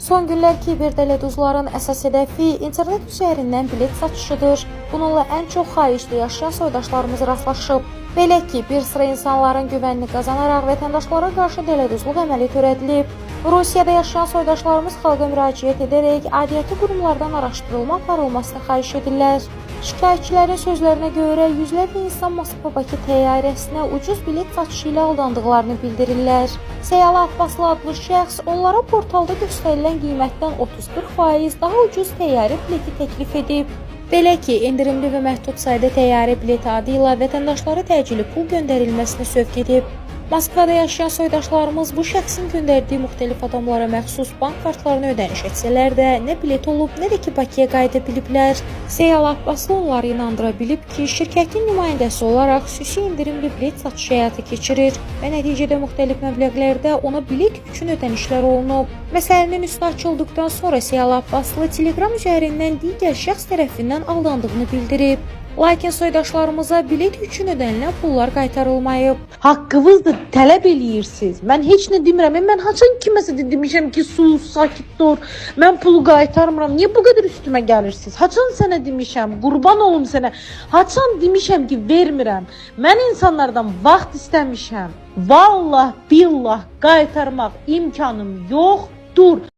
Son günlər kiberdələduzların əsas hədəfi internet üzərindən bilet satışıdır. Bununla ən çox xaricdə yaşayan soydaşlarımız rastlaşıb. Belə ki, bir sıra insanların güvənini qazanaraq vətəndaşlara qarşı dələduzluq əməli törədilib. Rusiyada yaşayan soydaşlarımız xalqa müraciət edərək aidiyyəti qurumlardan araşdırılma aparılmasını xahiş edirlər. Şikayətçilərin sözlərinə görə yüzlərlə insan Moskva-Bakı təyyarəsinə ucuz bilet satışı ilə aldandıqlarını bildirirlər. Səyyal Abbaslı adlı şəxs onlara portalda göstərilən qiymətdən 30-40% daha ucuz təyyarə bileti təklif edib. Belə ki, endirimli və məhdud sayda təyyarə bileti adı ilə vətəndaşlara təcili pul göndərilməsinə sövq edib. Moskvada yaşayan soydaşlarımız bu şəxsin göndərdiyi müxtəlif adamlara məxsus bank kartlarını ödəniş etsələr də nə bilet olub, nə də ki Bakıya qayıda biliblər. Səyyal Abbaslı onları inandıra bilib ki, şirkətin nümayəndəsi olaraq xüsusi indirimli bilet satışı həyata keçirir və nəticədə müxtəlif məbləğlərdə ona bilet üçün ödənişlər olunub. Məsələnin üstü açıldıqdan sonra Səyyal Abbaslı Telegram üzərindən digər şəxs tərəfindən aldandığını bildirib. Lakin soydaşlarımıza bilet üçün ödənilən pullar qaytarılmayıb. Haqqınızdır, tələb eləyirsiniz. Mən heç nə demirəm. Mən haçan kiməsə də demişəm ki, sus, sakit dur. Mən pulu qaytarmıram. Niyə bu qədər üstümə gəlirsiniz? Haçan sənə demişəm, qurban olum sənə. Haçan demişəm ki, vermirəm. Mən insanlardan vaxt istəmişəm. Vallah, billah qaytarmaq imkanım yoxdur.